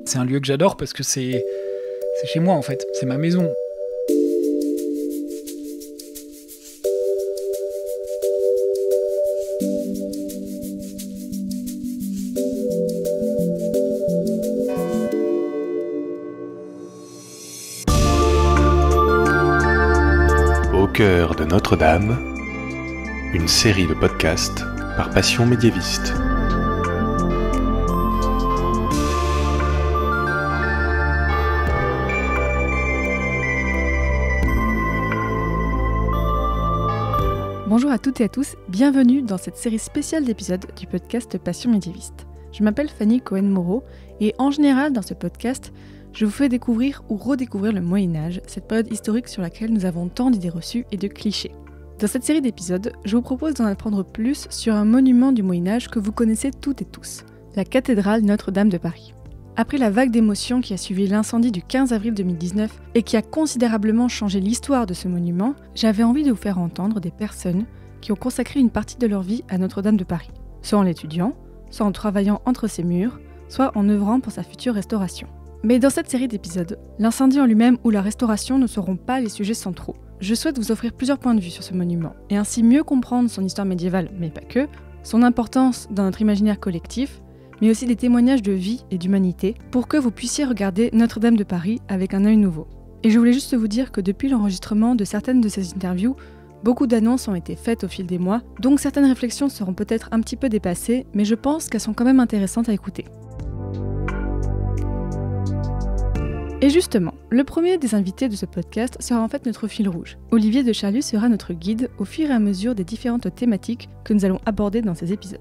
C'est un lieu que j'adore parce que c'est chez moi en fait, c'est ma maison. Au cœur de Notre-Dame, une série de podcasts par Passion médiéviste. Bonjour à toutes et à tous, bienvenue dans cette série spéciale d'épisodes du podcast Passion médiéviste. Je m'appelle Fanny Cohen-Moreau et en général dans ce podcast, je vous fais découvrir ou redécouvrir le Moyen-Âge, cette période historique sur laquelle nous avons tant d'idées reçues et de clichés. Dans cette série d'épisodes, je vous propose d'en apprendre plus sur un monument du Moyen-Âge que vous connaissez toutes et tous, la cathédrale Notre-Dame de Paris. Après la vague d'émotions qui a suivi l'incendie du 15 avril 2019 et qui a considérablement changé l'histoire de ce monument, j'avais envie de vous faire entendre des personnes qui ont consacré une partie de leur vie à Notre-Dame de Paris, soit en l'étudiant, soit en travaillant entre ses murs, soit en œuvrant pour sa future restauration. Mais dans cette série d'épisodes, l'incendie en lui-même ou la restauration ne seront pas les sujets centraux. Je souhaite vous offrir plusieurs points de vue sur ce monument, et ainsi mieux comprendre son histoire médiévale, mais pas que, son importance dans notre imaginaire collectif, mais aussi des témoignages de vie et d'humanité, pour que vous puissiez regarder Notre-Dame de Paris avec un œil nouveau. Et je voulais juste vous dire que depuis l'enregistrement de certaines de ces interviews, beaucoup d'annonces ont été faites au fil des mois, donc certaines réflexions seront peut-être un petit peu dépassées, mais je pense qu'elles sont quand même intéressantes à écouter. Et justement, le premier des invités de ce podcast sera en fait notre fil rouge. Olivier de Charlus sera notre guide au fur et à mesure des différentes thématiques que nous allons aborder dans ces épisodes.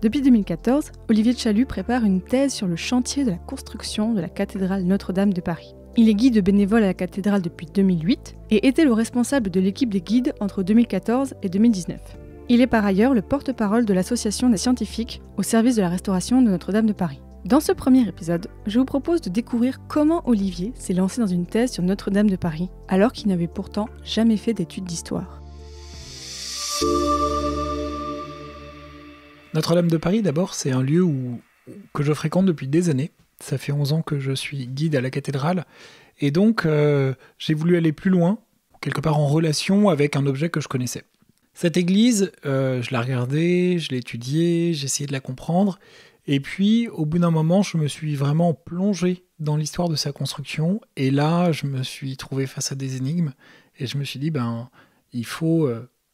Depuis 2014, Olivier de Charlus prépare une thèse sur le chantier de la construction de la cathédrale Notre-Dame de Paris. Il est guide bénévole à la cathédrale depuis 2008 et était le responsable de l'équipe des guides entre 2014 et 2019. Il est par ailleurs le porte-parole de l'association des scientifiques au service de la restauration de Notre-Dame de Paris. Dans ce premier épisode, je vous propose de découvrir comment Olivier s'est lancé dans une thèse sur Notre-Dame de Paris, alors qu'il n'avait pourtant jamais fait d'études d'histoire. Notre-Dame de Paris, d'abord, c'est un lieu que je fréquente depuis des années. Ça fait 11 ans que je suis guide à la cathédrale. Et donc, j'ai voulu aller plus loin, quelque part en relation avec un objet que je connaissais. Cette église, je l'ai regardée, je l'ai étudiée, j'ai essayé de la comprendre. Et puis, au bout d'un moment, je me suis vraiment plongé dans l'histoire de sa construction. Et là, je me suis trouvé face à des énigmes. Et je me suis dit, il faut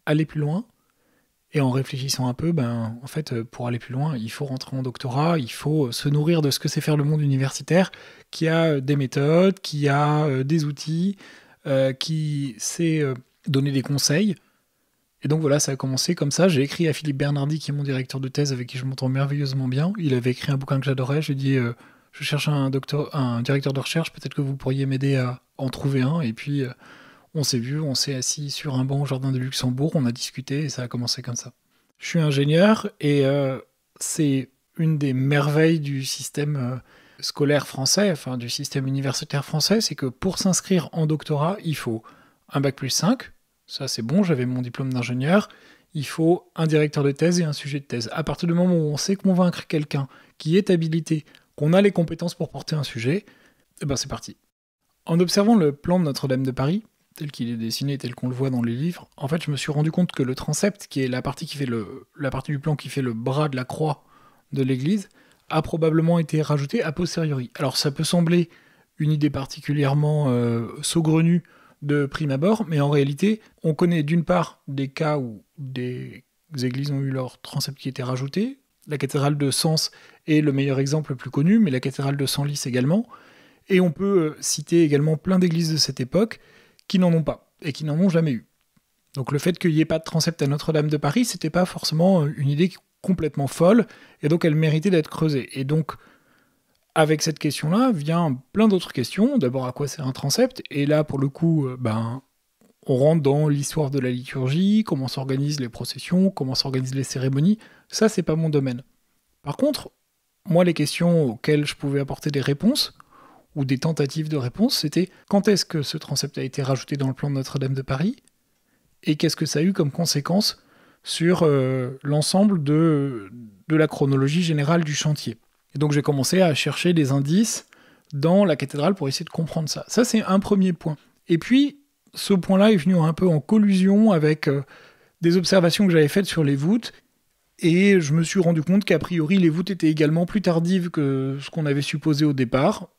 aller plus loin. Et en réfléchissant un peu, en fait, pour aller plus loin, il faut rentrer en doctorat, il faut se nourrir de ce que c'est faire le monde universitaire, qui a des méthodes, qui a des outils, qui sait donner des conseils. Et donc voilà, ça a commencé comme ça. J'ai écrit à Philippe Bernardi, qui est mon directeur de thèse, avec qui je m'entends merveilleusement bien. Il avait écrit un bouquin que j'adorais. J'ai dit, je cherche un directeur de recherche, peut-être que vous pourriez m'aider à en trouver un. Et puis... on s'est vu, on s'est assis sur un banc au jardin de Luxembourg, on a discuté et ça a commencé comme ça. Je suis ingénieur et c'est une des merveilles du système scolaire français, enfin du système universitaire français, c'est que pour s'inscrire en doctorat, il faut un bac+5, ça c'est bon, j'avais mon diplôme d'ingénieur, il faut un directeur de thèse et un sujet de thèse. À partir du moment où on sait convaincre quelqu'un qui est habilité, qu'on a les compétences pour porter un sujet, c'est parti. En observant le plan de Notre-Dame de Paris, tel qu'il est dessiné, tel qu'on le voit dans les livres, en fait, je me suis rendu compte que le transept, qui est la partie du plan qui fait le bras de la croix de l'église, a probablement été rajouté a posteriori. Alors, ça peut sembler une idée particulièrement saugrenue de prime abord, mais en réalité, on connaît d'une part des cas où des églises ont eu leur transept qui était rajouté. La cathédrale de Sens est le meilleur exemple le plus connu, mais la cathédrale de Senlis également. Et on peut citer également plein d'églises de cette époque qui n'en ont pas, et qui n'en ont jamais eu. Donc le fait qu'il n'y ait pas de transept à Notre-Dame de Paris, c'était pas forcément une idée complètement folle, et donc elle méritait d'être creusée. Et donc, avec cette question-là, vient plein d'autres questions. D'abord, à quoi sert un transept ? Et là, pour le coup, on rentre dans l'histoire de la liturgie, comment s'organisent les processions, comment s'organisent les cérémonies. Ça, c'est pas mon domaine. Par contre, moi, les questions auxquelles je pouvais apporter des réponses, ou des tentatives de réponse, c'était quand est-ce que ce transept a été rajouté dans le plan de Notre-Dame de Paris et qu'est-ce que ça a eu comme conséquence sur l'ensemble de la chronologie générale du chantier. Et donc j'ai commencé à chercher des indices dans la cathédrale pour essayer de comprendre ça. Ça, c'est un premier point. Et puis, ce point-là est venu un peu en collusion avec des observations que j'avais faites sur les voûtes, et je me suis rendu compte qu'a priori, les voûtes étaient également plus tardives que ce qu'on avait supposé au départ.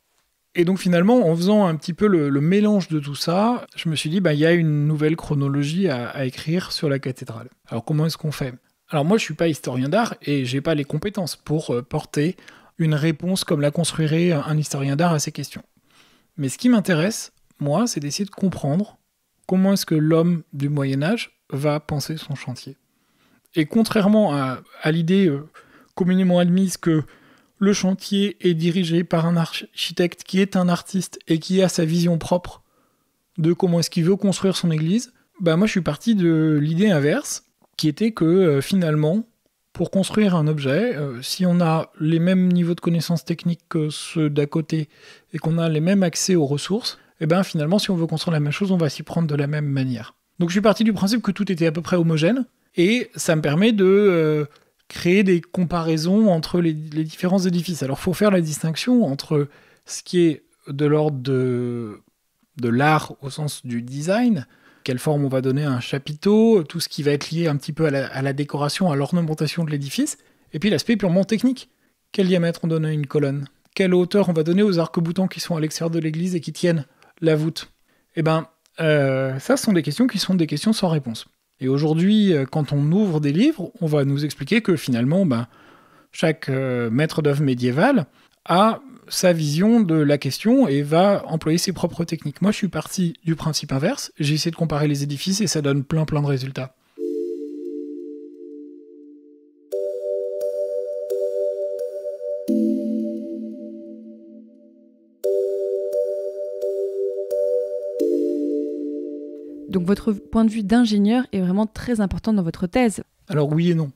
Et donc finalement, en faisant un petit peu le mélange de tout ça, je me suis dit, il y a une nouvelle chronologie à écrire sur la cathédrale. Alors comment est-ce qu'on fait ? Alors moi, je suis pas historien d'art, et j'ai pas les compétences pour porter une réponse comme la construirait un historien d'art à ces questions. Mais ce qui m'intéresse, moi, c'est d'essayer de comprendre comment est-ce que l'homme du Moyen-Âge va penser son chantier. Et contrairement à l'idée communément admise que le chantier est dirigé par un architecte qui est un artiste et qui a sa vision propre de comment est-ce qu'il veut construire son église, moi je suis parti de l'idée inverse, qui était que finalement, pour construire un objet, si on a les mêmes niveaux de connaissances techniques que ceux d'à côté et qu'on a les mêmes accès aux ressources, finalement, si on veut construire la même chose, on va s'y prendre de la même manière. Donc je suis parti du principe que tout était à peu près homogène, et ça me permet de créer des comparaisons entre les différents édifices. Alors il faut faire la distinction entre ce qui est de l'ordre de l'art au sens du design, quelle forme on va donner à un chapiteau, tout ce qui va être lié un petit peu à la décoration, à l'ornementation de l'édifice, et puis l'aspect purement technique. Quel diamètre on donne à une colonne ? Quelle hauteur on va donner aux arcs-boutants qui sont à l'extérieur de l'église et qui tiennent la voûte ? Ça, ce sont des questions sans réponse. Et aujourd'hui, quand on ouvre des livres, on va nous expliquer que finalement, chaque maître d'œuvre médiéval a sa vision de la question et va employer ses propres techniques. Moi, je suis parti du principe inverse, j'ai essayé de comparer les édifices et ça donne plein de résultats. Donc votre point de vue d'ingénieur est vraiment très important dans votre thèse. Alors oui et non.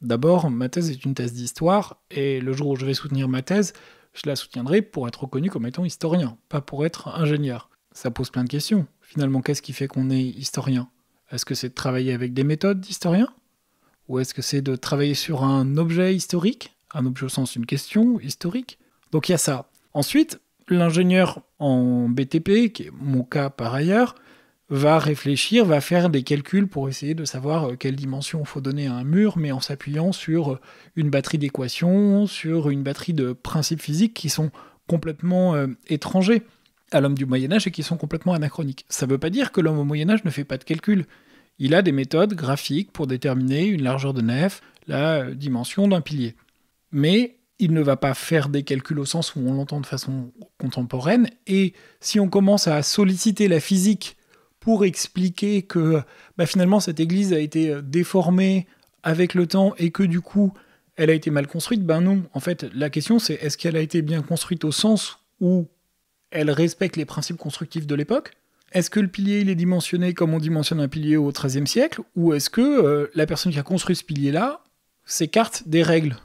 D'abord, ma thèse est une thèse d'histoire, et le jour où je vais soutenir ma thèse, je la soutiendrai pour être reconnu comme étant historien, pas pour être ingénieur. Ça pose plein de questions. Finalement, qu'est-ce qui fait qu'on est historien ? Est-ce que c'est de travailler avec des méthodes d'historien ? Ou est-ce que c'est de travailler sur un objet historique ? Un objet au sens d'une question historique ? Donc il y a ça. Ensuite, l'ingénieur en BTP, qui est mon cas par ailleurs, va réfléchir, va faire des calculs pour essayer de savoir quelle dimension il faut donner à un mur, mais en s'appuyant sur une batterie d'équations, sur une batterie de principes physiques qui sont complètement étrangers à l'homme du Moyen-Âge et qui sont complètement anachroniques. Ça ne veut pas dire que l'homme au Moyen-Âge ne fait pas de calculs. Il a des méthodes graphiques pour déterminer une largeur de nef, la dimension d'un pilier. Mais il ne va pas faire des calculs au sens où on l'entend de façon contemporaine, et si on commence à solliciter la physique pour expliquer que finalement cette église a été déformée avec le temps et que du coup elle a été mal construite, non. En fait, la question c'est est-ce qu'elle a été bien construite au sens où elle respecte les principes constructifs de l'époque ? Est-ce que le pilier il est dimensionné comme on dimensionne un pilier au XIIIe siècle ? Ou est-ce que la personne qui a construit ce pilier-là s'écarte des règles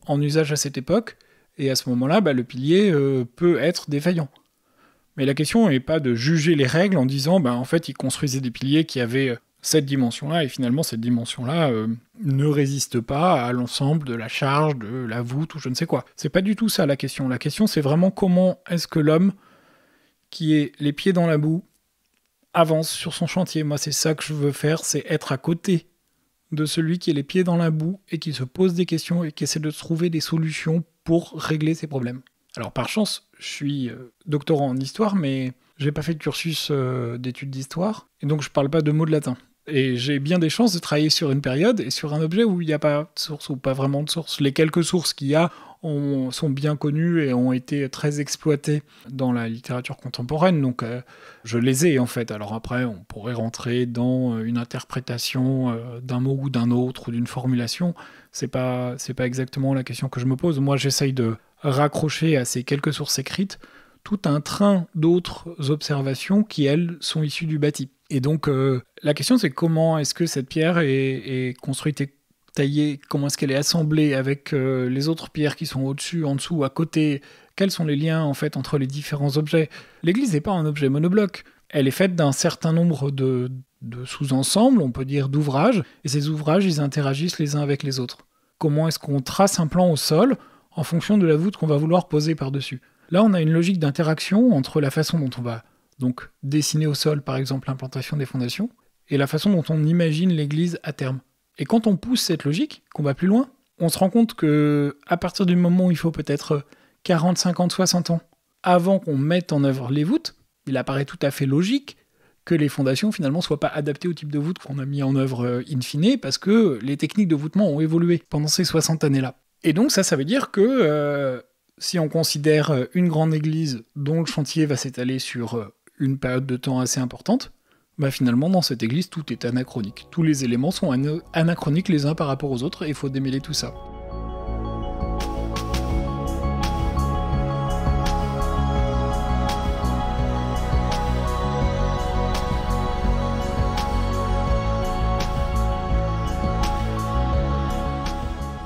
en usage à cette époque, et à ce moment-là, le pilier peut être défaillant. Mais la question n'est pas de juger les règles en disant, en fait, ils construisaient des piliers qui avaient cette dimension-là, et finalement, cette dimension-là ne résiste pas à l'ensemble de la charge, de la voûte, ou je ne sais quoi. C'est pas du tout ça la question. La question, c'est vraiment comment est-ce que l'homme, qui est les pieds dans la boue, avance sur son chantier. Moi, c'est ça que je veux faire, c'est être à côté de celui qui est les pieds dans la boue et qui se pose des questions et qui essaie de trouver des solutions pour régler ses problèmes. Alors par chance, je suis doctorant en histoire, mais j'ai pas fait de cursus d'études d'histoire, et donc je parle pas de mots de latin. Et j'ai bien des chances de travailler sur une période et sur un objet où il n'y a pas de source ou pas vraiment de source. Les quelques sources qu'il y a sont bien connues et ont été très exploitées dans la littérature contemporaine, donc je les ai en fait. Alors après, on pourrait rentrer dans une interprétation d'un mot ou d'un autre, ou d'une formulation. C'est pas exactement la question que je me pose. Moi, j'essaye de raccrocher à ces quelques sources écrites tout un train d'autres observations qui, elles, sont issues du bâti. Et donc, la question, c'est comment est-ce que cette pierre est construite et taillée, comment est-ce qu'elle est assemblée avec les autres pierres qui sont au-dessus, en dessous, à côté, quels sont les liens, en fait, entre les différents objets. L'église n'est pas un objet monobloc. Elle est faite d'un certain nombre de sous-ensembles, on peut dire d'ouvrages, et ces ouvrages, ils interagissent les uns avec les autres. Comment est-ce qu'on trace un plan au sol en fonction de la voûte qu'on va vouloir poser par-dessus ? Là, on a une logique d'interaction entre la façon dont on va donc dessiner au sol, par exemple, l'implantation des fondations, et la façon dont on imagine l'église à terme. Et quand on pousse cette logique, qu'on va plus loin, on se rend compte que à partir du moment où il faut peut-être 40, 50, 60 ans avant qu'on mette en œuvre les voûtes, il apparaît tout à fait logique que les fondations finalement soient pas adaptées au type de voûte qu'on a mis en œuvre in fine, parce que les techniques de voûtement ont évolué pendant ces 60 années-là. Et donc ça veut dire que si on considère une grande église dont le chantier va s'étaler sur une période de temps assez importante, bah finalement dans cette église tout est anachronique. Tous les éléments sont anachroniques les uns par rapport aux autres et il faut démêler tout ça.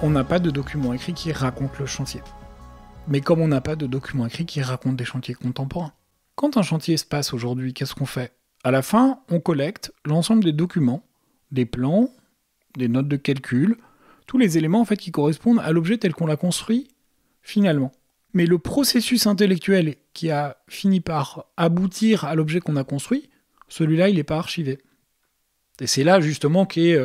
On n'a pas de document écrit qui raconte le chantier. Mais comme on n'a pas de document écrit qui raconte des chantiers contemporains. Quand un chantier se passe aujourd'hui, qu'est-ce qu'on fait ? À la fin, on collecte l'ensemble des documents, des plans, des notes de calcul, tous les éléments en fait qui correspondent à l'objet tel qu'on l'a construit finalement. Mais le processus intellectuel qui a fini par aboutir à l'objet qu'on a construit, celui-là, il n'est pas archivé. Et c'est là justement qu'est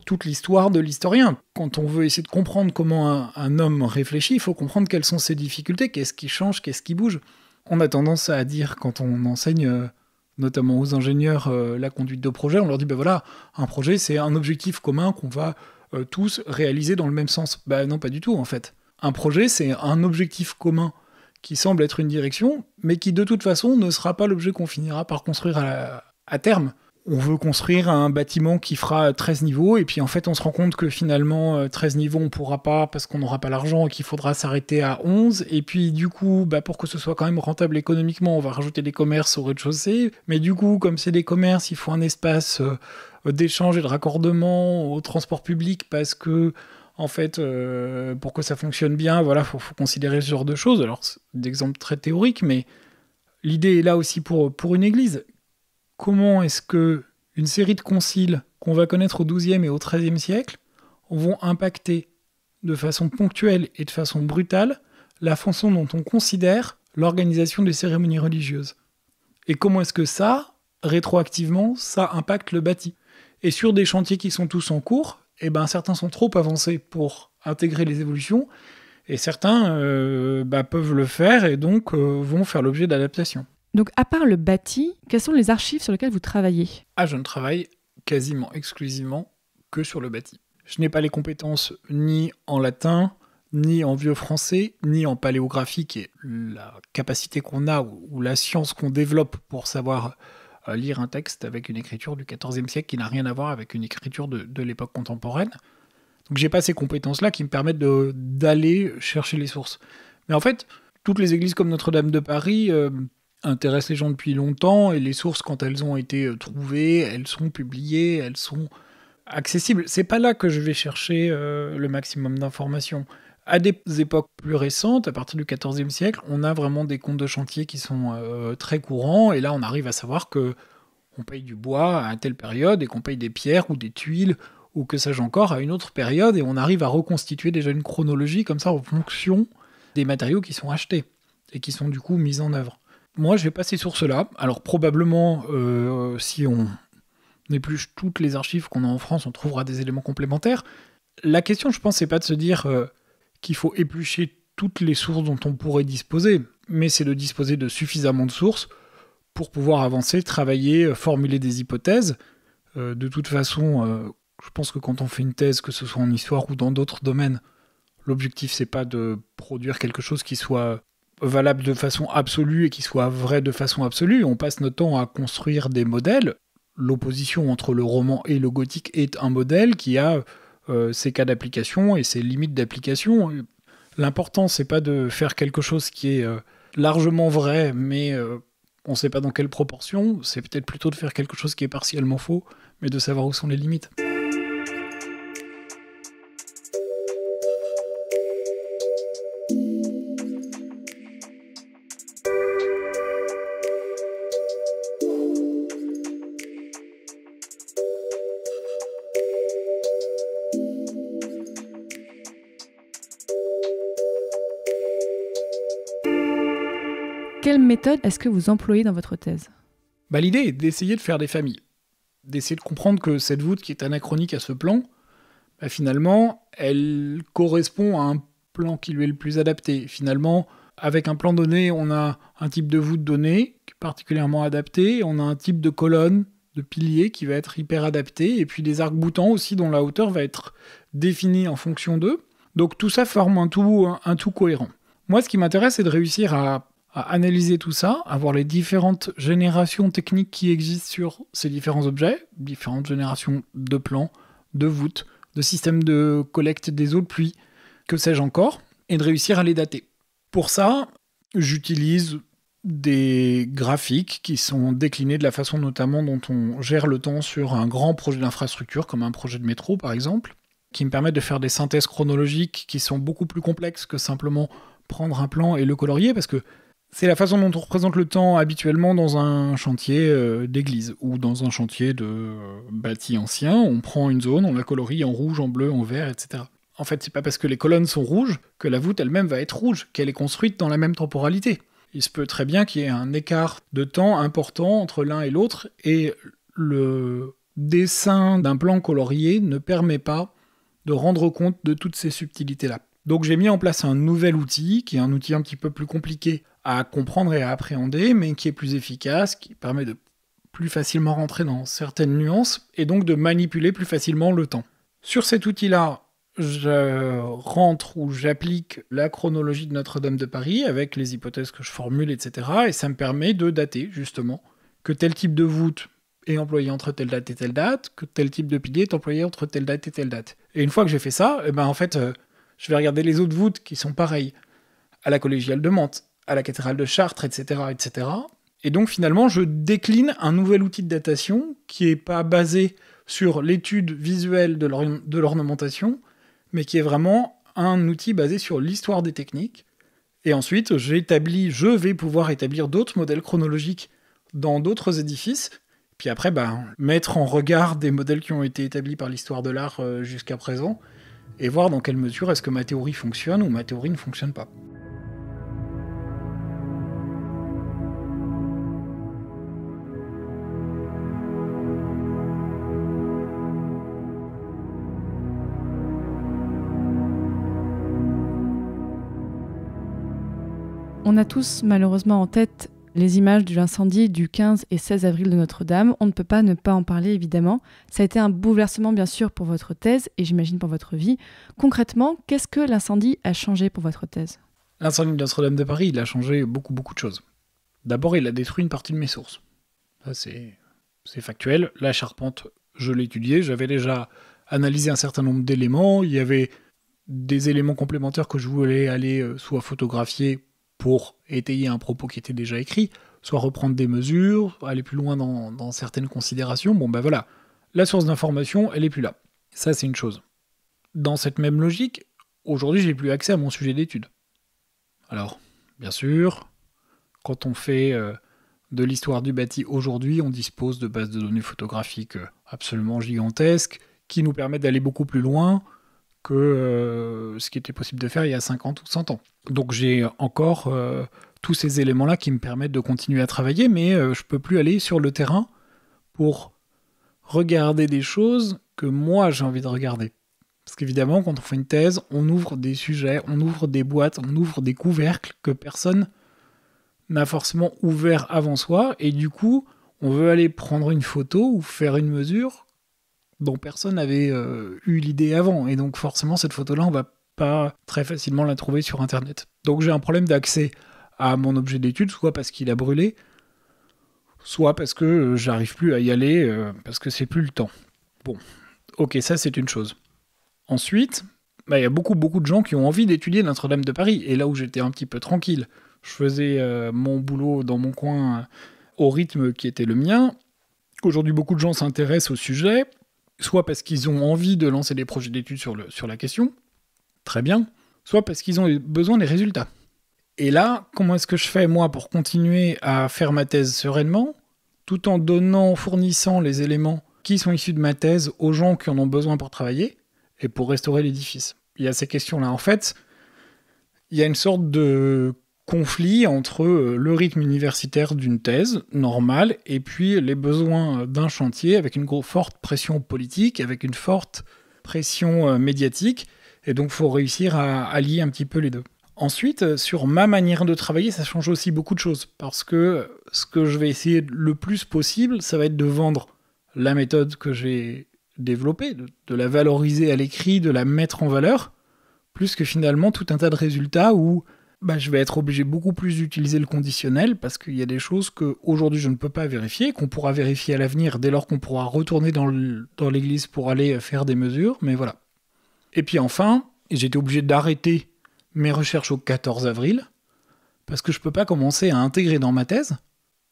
toute l'histoire de l'historien. Quand on veut essayer de comprendre comment un homme réfléchit, il faut comprendre quelles sont ses difficultés, qu'est-ce qui change, qu'est-ce qui bouge. On a tendance à dire, quand on enseigne notamment aux ingénieurs la conduite de projet, on leur dit, ben voilà, un projet c'est un objectif commun qu'on va tous réaliser dans le même sens. Ben non, pas du tout en fait. Un projet c'est un objectif commun qui semble être une direction, mais qui de toute façon ne sera pas l'objet qu'on finira par construire à terme. On veut construire un bâtiment qui fera 13 niveaux, et puis en fait on se rend compte que finalement 13 niveaux on pourra pas parce qu'on n'aura pas l'argent et qu'il faudra s'arrêter à 11, et puis du coup pour que ce soit quand même rentable économiquement on va rajouter des commerces au rez-de-chaussée, mais du coup comme c'est des commerces il faut un espace d'échange et de raccordement au transport public parce que en fait pour que ça fonctionne bien, voilà, faut considérer ce genre de choses. Alors c'est d'exemples très théoriques, mais l'idée est là aussi pour une église. Comment est-ce que une série de conciles qu'on va connaître au XIIe et au XIIIe siècle vont impacter de façon ponctuelle et de façon brutale la façon dont on considère l'organisation des cérémonies religieuses? Et comment est-ce que ça, rétroactivement, ça impacte le bâti? Et sur des chantiers qui sont tous en cours, certains sont trop avancés pour intégrer les évolutions, et certains peuvent le faire et donc vont faire l'objet d'adaptations. Donc, à part le bâti, quelles sont les archives sur lesquelles vous travaillez ? Je ne travaille quasiment exclusivement que sur le bâti. Je n'ai pas les compétences ni en latin, ni en vieux français, ni en paléographie, qui est la capacité qu'on a, ou la science qu'on développe pour savoir lire un texte avec une écriture du XIVe siècle qui n'a rien à voir avec une écriture de l'époque contemporaine. Donc j'ai pas ces compétences-là qui me permettent d'aller chercher les sources. Mais en fait, toutes les églises comme Notre-Dame de Paris intéressent les gens depuis longtemps, et les sources, quand elles ont été trouvées, elles sont publiées, elles sont accessibles. C'est pas là que je vais chercher le maximum d'informations. À des époques plus récentes, à partir du XIVe siècle, on a vraiment des comptes de chantier qui sont très courants, et là on arrive à savoir que on paye du bois à telle période, et qu'on paye des pierres ou des tuiles, ou que sais-je encore, à une autre période, et on arrive à reconstituer déjà une chronologie comme ça en fonction des matériaux qui sont achetés, et qui sont du coup mis en œuvre. Moi, je n'ai pas ces sources-là. Alors probablement, si on épluche toutes les archives qu'on a en France, on trouvera des éléments complémentaires. La question, je pense, c'est pas de se dire qu'il faut éplucher toutes les sources dont on pourrait disposer, mais c'est de disposer de suffisamment de sources pour pouvoir avancer, travailler, formuler des hypothèses. De toute façon, je pense que quand on fait une thèse, que ce soit en histoire ou dans d'autres domaines, l'objectif, c'est pas de produire quelque chose qui soit valable de façon absolue et qui soit vrai de façon absolue. On passe notre temps à construire des modèles. L'opposition entre le roman et le gothique est un modèle qui a ses cas d'application et ses limites d'application. L'important, c'est pas de faire quelque chose qui est largement vrai, mais on ne sait pas dans quelle proportion. C'est peut-être plutôt de faire quelque chose qui est partiellement faux, mais de savoir où sont les limites. Quelle méthode est-ce que vous employez dans votre thèse ? L'idée est d'essayer de faire des familles, d'essayer de comprendre que cette voûte qui est anachronique à ce plan, finalement, elle correspond à un plan qui lui est le plus adapté. Finalement, avec un plan donné, on a un type de voûte donné, qui est particulièrement adapté, on a un type de colonne, de pilier qui va être hyper adapté, et puis des arcs-boutants aussi dont la hauteur va être définie en fonction d'eux. Donc tout ça forme un tout cohérent. Moi, ce qui m'intéresse, c'est de réussir à analyser tout ça, à voir les différentes générations techniques qui existent sur ces différents objets, différentes générations de plans, de voûtes, de systèmes de collecte des eaux de pluie, que sais-je encore, et de réussir à les dater. Pour ça, j'utilise des graphiques qui sont déclinés de la façon notamment dont on gère le temps sur un grand projet d'infrastructure, comme un projet de métro par exemple, qui me permettent de faire des synthèses chronologiques qui sont beaucoup plus complexes que simplement prendre un plan et le colorier, parce que c'est la façon dont on représente le temps habituellement dans un chantier d'église ou dans un chantier de bâti ancien. On prend une zone, on la colorie en rouge, en bleu, en vert, etc. En fait, c'est pas parce que les colonnes sont rouges que la voûte elle-même va être rouge, qu'elle est construite dans la même temporalité. Il se peut très bien qu'il y ait un écart de temps important entre l'un et l'autre, et le dessin d'un plan colorié ne permet pas de rendre compte de toutes ces subtilités-là. Donc j'ai mis en place un nouvel outil, qui est un outil un petit peu plus compliqué à comprendre et à appréhender, mais qui est plus efficace, qui permet de plus facilement rentrer dans certaines nuances, et donc de manipuler plus facilement le temps. Sur cet outil-là, je rentre ou j'applique la chronologie de Notre-Dame de Paris avec les hypothèses que je formule, etc. Et ça me permet de dater, justement, que tel type de voûte est employé entre telle date et telle date, que tel type de pilier est employé entre telle date et telle date. Et une fois que j'ai fait ça, je vais regarder les autres voûtes qui sont pareilles à la collégiale de Mantes, à la cathédrale de Chartres, etc., etc. Et donc finalement, je décline un nouvel outil de datation qui n'est pas basé sur l'étude visuelle de l'ornementation, mais qui est vraiment un outil basé sur l'histoire des techniques. Et ensuite, je vais pouvoir établir d'autres modèles chronologiques dans d'autres édifices, puis après, mettre en regard des modèles qui ont été établis par l'histoire de l'art jusqu'à présent, et voir dans quelle mesure est-ce que ma théorie fonctionne ou ma théorie ne fonctionne pas. On a tous malheureusement en tête les images de l'incendie du 15 et 16 avril de Notre-Dame. On ne peut pas ne pas en parler évidemment. Ça a été un bouleversement bien sûr pour votre thèse et j'imagine pour votre vie. Concrètement, qu'est-ce que l'incendie a changé pour votre thèse ? L'incendie de Notre-Dame de Paris, il a changé beaucoup de choses. D'abord, il a détruit une partie de mes sources. Ça, c'est factuel. La charpente, je l'ai étudiée. J'avais déjà analysé un certain nombre d'éléments. Il y avait des éléments complémentaires que je voulais aller soit photographier pour étayer un propos qui était déjà écrit, soit reprendre des mesures, aller plus loin dans certaines considérations. Voilà, la source d'information, elle est plus là. Ça, c'est une chose. Dans cette même logique, aujourd'hui, j'ai plus accès à mon sujet d'étude. Alors, bien sûr, quand on fait de l'histoire du bâti aujourd'hui, on dispose de bases de données photographiques absolument gigantesques, qui nous permettent d'aller beaucoup plus loin que ce qui était possible de faire il y a 50 ou 100 ans. Donc j'ai encore tous ces éléments-là qui me permettent de continuer à travailler, mais je peux plus aller sur le terrain pour regarder des choses que moi j'ai envie de regarder. Parce qu'évidemment, quand on fait une thèse, on ouvre des sujets, on ouvre des boîtes, on ouvre des couvercles que personne n'a forcément ouvert avant soi, et du coup, on veut aller prendre une photo ou faire une mesure dont personne n'avait eu l'idée avant. Et donc forcément, cette photo-là, on va pas très facilement la trouver sur Internet. Donc j'ai un problème d'accès à mon objet d'étude, soit parce qu'il a brûlé, soit parce que j'arrive plus à y aller, parce que c'est plus le temps. Bon, ok, ça c'est une chose. Ensuite, il y a beaucoup de gens qui ont envie d'étudier Notre-Dame de Paris, et là où j'étais un petit peu tranquille, je faisais mon boulot dans mon coin au rythme qui était le mien. Aujourd'hui, beaucoup de gens s'intéressent au sujet, soit parce qu'ils ont envie de lancer des projets d'études sur la question, très bien, soit parce qu'ils ont besoin des résultats. Et là, comment est-ce que je fais, moi, pour continuer à faire ma thèse sereinement, tout en fournissant les éléments qui sont issus de ma thèse aux gens qui en ont besoin pour travailler, et pour restaurer l'édifice ? Il y a ces questions-là. En fait, il y a une sorte de conflit entre le rythme universitaire d'une thèse normale et puis les besoins d'un chantier avec une forte pression politique, avec une forte pression médiatique. Et donc, il faut réussir à allier un petit peu les deux. Ensuite, sur ma manière de travailler, ça change aussi beaucoup de choses. Parce que ce que je vais essayer le plus possible, ça va être de vendre la méthode que j'ai développée, de la valoriser à l'écrit, de la mettre en valeur, plus que finalement tout un tas de résultats où je vais être obligé beaucoup plus d'utiliser le conditionnel parce qu'il y a des choses qu'aujourd'hui je ne peux pas vérifier, qu'on pourra vérifier à l'avenir dès lors qu'on pourra retourner dans l'église pour aller faire des mesures, mais voilà. Et puis enfin, j'ai été obligé d'arrêter mes recherches au 14 avril parce que je ne peux pas commencer à intégrer dans ma thèse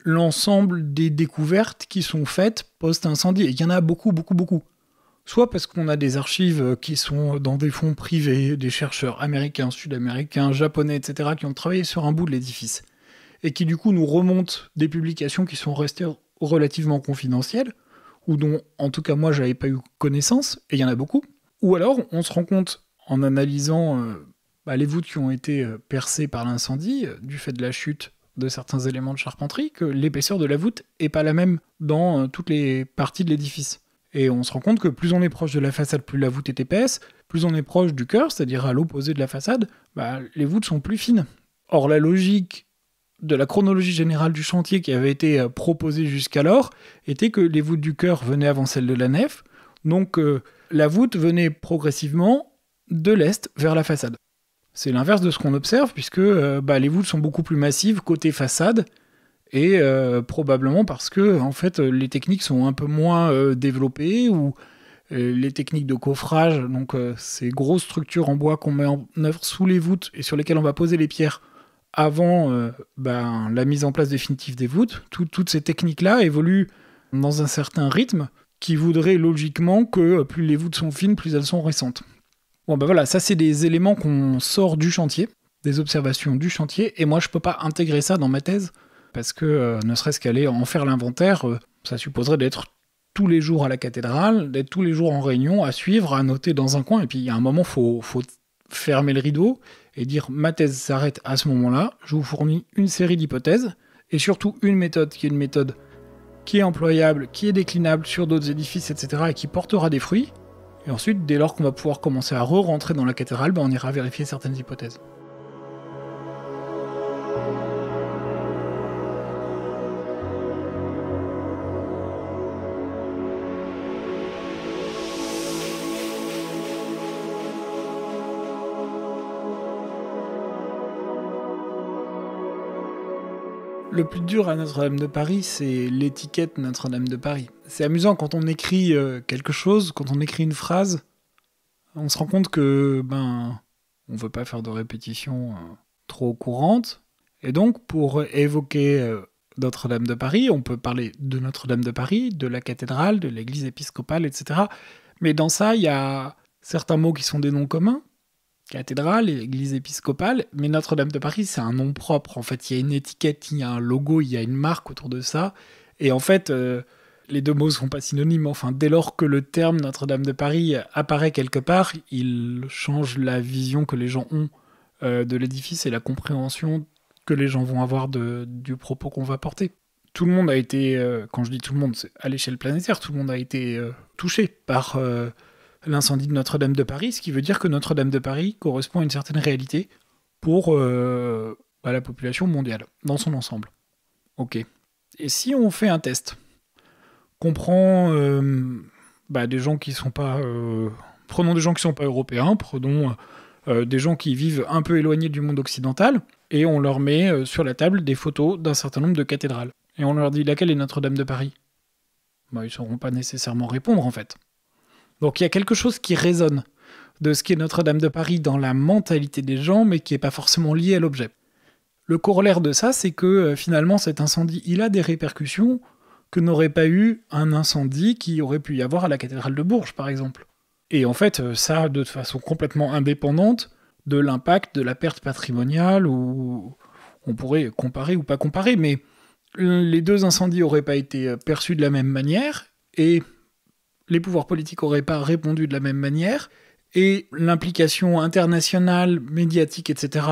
l'ensemble des découvertes qui sont faites post-incendie. Et il y en a beaucoup, beaucoup, beaucoup. Soit parce qu'on a des archives qui sont dans des fonds privés, des chercheurs américains, sud-américains, japonais, etc., qui ont travaillé sur un bout de l'édifice, et qui du coup nous remontent des publications qui sont restées relativement confidentielles, ou dont en tout cas moi j'avais pas eu connaissance, et il y en a beaucoup. Ou alors on se rend compte en analysant les voûtes qui ont été percées par l'incendie, du fait de la chute de certains éléments de charpenterie, que l'épaisseur de la voûte n'est pas la même dans toutes les parties de l'édifice. Et on se rend compte que plus on est proche de la façade, plus la voûte est épaisse, plus on est proche du chœur, c'est-à-dire à l'opposé de la façade, les voûtes sont plus fines. Or, la logique de la chronologie générale du chantier qui avait été proposée jusqu'alors était que les voûtes du chœur venaient avant celles de la nef, donc la voûte venait progressivement de l'est vers la façade. C'est l'inverse de ce qu'on observe, puisque les voûtes sont beaucoup plus massives côté façade, et probablement parce que en fait, les techniques sont un peu moins développées, ou les techniques de coffrage, donc ces grosses structures en bois qu'on met en œuvre sous les voûtes et sur lesquelles on va poser les pierres avant la mise en place définitive des voûtes, toutes ces techniques-là évoluent dans un certain rythme qui voudrait logiquement que plus les voûtes sont fines, plus elles sont récentes. Bon voilà, ça c'est des éléments qu'on sort du chantier, des observations du chantier, et moi je peux pas intégrer ça dans ma thèse, parce que ne serait-ce qu'aller en faire l'inventaire, ça supposerait d'être tous les jours à la cathédrale, d'être tous les jours en réunion, à suivre, à noter dans un coin, et puis il y a un moment, faut fermer le rideau et dire ma thèse s'arrête à ce moment-là, je vous fournis une série d'hypothèses, et surtout une méthode qui est une méthode qui est employable, qui est déclinable sur d'autres édifices, etc., et qui portera des fruits, et ensuite, dès lors qu'on va pouvoir commencer à rentrer dans la cathédrale, on ira vérifier certaines hypothèses. Le plus dur à Notre-Dame de Paris, c'est l'étiquette Notre-Dame de Paris. C'est amusant quand on écrit quelque chose, quand on écrit une phrase, on se rend compte que on veut pas faire de répétition trop courante. Et donc, pour évoquer Notre-Dame de Paris, on peut parler de Notre-Dame de Paris, de la cathédrale, de l'église épiscopale, etc. Mais dans ça, il y a certains mots qui sont des noms communs. Cathédrale, église épiscopale, mais Notre-Dame de Paris, c'est un nom propre. En fait, il y a une étiquette, il y a un logo, il y a une marque autour de ça. Et en fait, les deux mots ne sont pas synonymes. Enfin, dès lors que le terme Notre-Dame de Paris apparaît quelque part, il change la vision que les gens ont de l'édifice et la compréhension que les gens vont avoir du propos qu'on va porter. Tout le monde a été, quand je dis tout le monde, c'est à l'échelle planétaire, tout le monde a été touché par l'incendie de Notre-Dame de Paris, ce qui veut dire que Notre-Dame de Paris correspond à une certaine réalité pour la population mondiale, dans son ensemble. Ok. Et si on fait un test, qu'on prend des gens qui sont pas... prenons des gens qui sont pas européens, prenons des gens qui vivent un peu éloignés du monde occidental, et on leur met sur la table des photos d'un certain nombre de cathédrales. Et on leur dit laquelle est Notre-Dame de Paris ? Ils ne sauront pas nécessairement répondre, en fait. Donc il y a quelque chose qui résonne de ce qu'est Notre-Dame de Paris dans la mentalité des gens, mais qui n'est pas forcément lié à l'objet. Le corollaire de ça, c'est que finalement cet incendie, il a des répercussions que n'aurait pas eu un incendie qui aurait pu y avoir à la cathédrale de Bourges, par exemple. Et en fait, ça, de façon complètement indépendante de l'impact de la perte patrimoniale, ou on pourrait comparer ou pas comparer, mais les deux incendies n'auraient pas été perçus de la même manière, et les pouvoirs politiques n'auraient pas répondu de la même manière, et l'implication internationale, médiatique, etc.,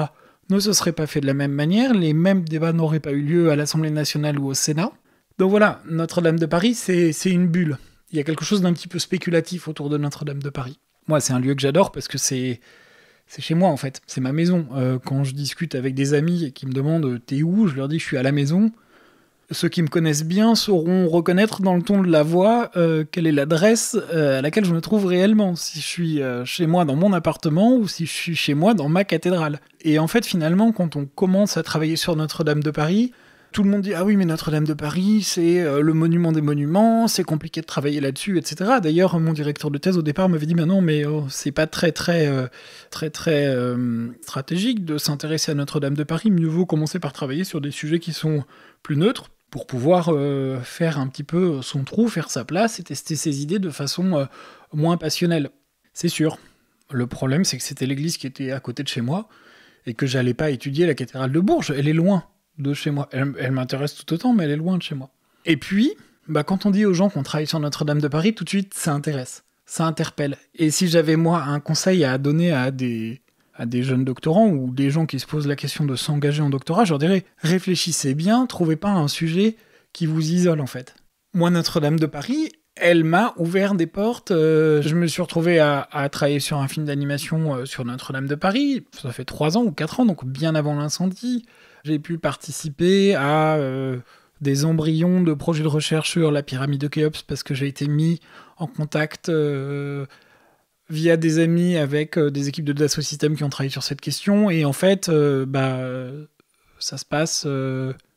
ne se serait pas fait de la même manière, les mêmes débats n'auraient pas eu lieu à l'Assemblée nationale ou au Sénat. Donc voilà, Notre-Dame de Paris, c'est une bulle. Il y a quelque chose d'un petit peu spéculatif autour de Notre-Dame de Paris. Moi, c'est un lieu que j'adore parce que c'est chez moi, en fait. C'est ma maison. Quand je discute avec des amis et qui me demandent « T'es où ?» Je leur dis « Je suis à la maison ». Ceux qui me connaissent bien sauront reconnaître dans le ton de la voix quelle est l'adresse à laquelle je me trouve réellement. Si je suis chez moi dans mon appartement ou si je suis chez moi dans ma cathédrale. Et en fait, finalement, quand on commence à travailler sur Notre-Dame de Paris, tout le monde dit « Ah oui, mais Notre-Dame de Paris, c'est le monument des monuments, c'est compliqué de travailler là-dessus, etc. » D'ailleurs, mon directeur de thèse, au départ, m'avait dit « Mais non, mais c'est pas très stratégique de s'intéresser à Notre-Dame de Paris. Mieux vaut commencer par travailler sur des sujets qui sont plus neutres pour pouvoir faire un petit peu son trou, faire sa place et tester ses idées de façon moins passionnelle. » C'est sûr. Le problème, c'est que c'était l'église qui était à côté de chez moi et que j'allais pas étudier la cathédrale de Bourges. Elle est loin de chez moi. Elle m'intéresse tout autant, mais elle est loin de chez moi. Et puis, quand on dit aux gens qu'on travaille sur Notre-Dame de Paris, tout de suite, ça intéresse, ça interpelle. Et si j'avais, moi, un conseil à donner à des jeunes doctorants ou des gens qui se posent la question de s'engager en doctorat, je leur dirais, réfléchissez bien, trouvez pas un sujet qui vous isole, en fait. Moi, Notre-Dame de Paris, elle m'a ouvert des portes. Je me suis retrouvé à travailler sur un film d'animation sur Notre-Dame de Paris. Ça fait 3 ans ou 4 ans, donc bien avant l'incendie. J'ai pu participer à des embryons de projets de recherche sur la pyramide de Khéops parce que j'ai été mis en contact via des amis avec des équipes de Dassault Systèmes qui ont travaillé sur cette question. Et en fait, ça se passe...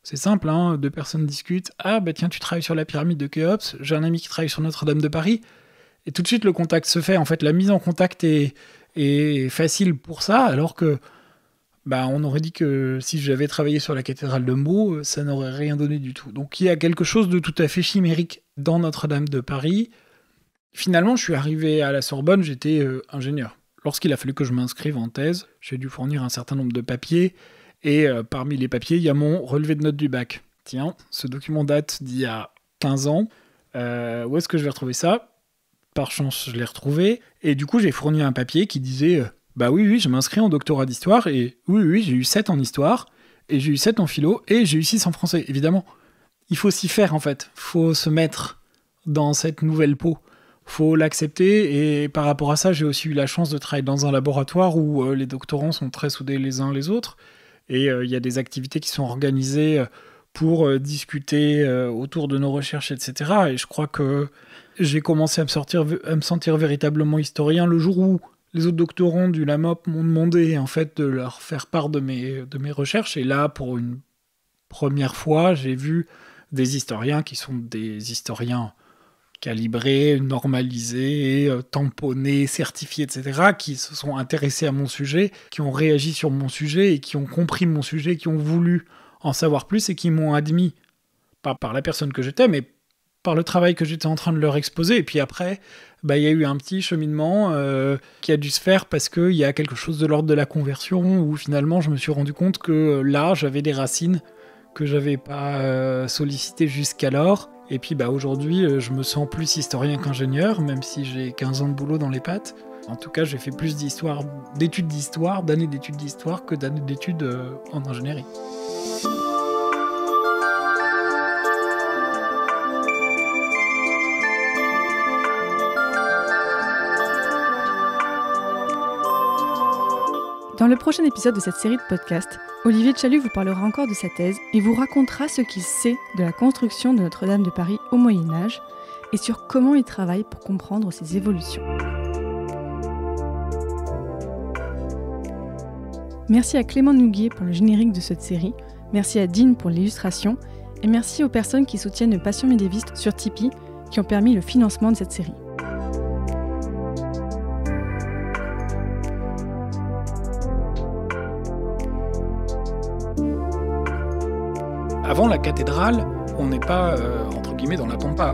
c'est simple, 2 personnes discutent. « Ah, tiens, tu travailles sur la pyramide de Khéops. J'ai un ami qui travaille sur Notre-Dame de Paris. » Et tout de suite, le contact se fait. En fait, la mise en contact est facile pour ça, alors que on aurait dit que si j'avais travaillé sur la cathédrale de Meaux, ça n'aurait rien donné du tout. Donc il y a quelque chose de tout à fait chimérique dans Notre-Dame de Paris. Finalement, je suis arrivé à la Sorbonne, j'étais ingénieur. Lorsqu'il a fallu que je m'inscrive en thèse, j'ai dû fournir un certain nombre de papiers, et parmi les papiers, il y a mon relevé de notes du bac. Tiens, ce document date d'il y a 15 ans. Où est-ce que je vais retrouver ça ? Par chance, je l'ai retrouvé, et du coup, j'ai fourni un papier qui disait... oui, je m'inscris en doctorat d'histoire, et oui, j'ai eu 7 en histoire, et j'ai eu 7 en philo, et j'ai eu 6 en français, évidemment. Il faut s'y faire, en fait. Faut se mettre dans cette nouvelle peau. Faut l'accepter, et par rapport à ça, j'ai aussi eu la chance de travailler dans un laboratoire où les doctorants sont très soudés les uns les autres, et il y a des activités qui sont organisées pour discuter autour de nos recherches, etc. Et je crois que j'ai commencé à me sentir véritablement historien le jour où les autres doctorants du LAMOP m'ont demandé en fait de leur faire part de mes recherches. Et là, pour une première fois, j'ai vu des historiens qui sont des historiens calibrés, normalisés, tamponnés, certifiés, etc., qui se sont intéressés à mon sujet, qui ont réagi sur mon sujet et qui ont compris mon sujet, qui ont voulu en savoir plus et qui m'ont admis, pas par la personne que j'étais, mais par le travail que j'étais en train de leur exposer. Et puis après, il y a eu un petit cheminement qui a dû se faire parce qu'il y a quelque chose de l'ordre de la conversion où finalement je me suis rendu compte que là, j'avais des racines que j'avais pas sollicitées jusqu'alors. Et puis aujourd'hui, je me sens plus historien qu'ingénieur, même si j'ai 15 ans de boulot dans les pattes. En tout cas, j'ai fait plus d'études d'histoire, d'années d'études d'histoire que d'années d'études en ingénierie. Dans le prochain épisode de cette série de podcasts, Olivier Tchalut vous parlera encore de sa thèse et vous racontera ce qu'il sait de la construction de Notre-Dame de Paris au Moyen-Âge et sur comment il travaille pour comprendre ses évolutions. Merci à Clément Nouguier pour le générique de cette série, merci à Dean pour l'illustration et merci aux personnes qui soutiennent Passion médiéviste sur Tipeee qui ont permis le financement de cette série. Avant la cathédrale, on n'est pas, entre guillemets, dans la pampa.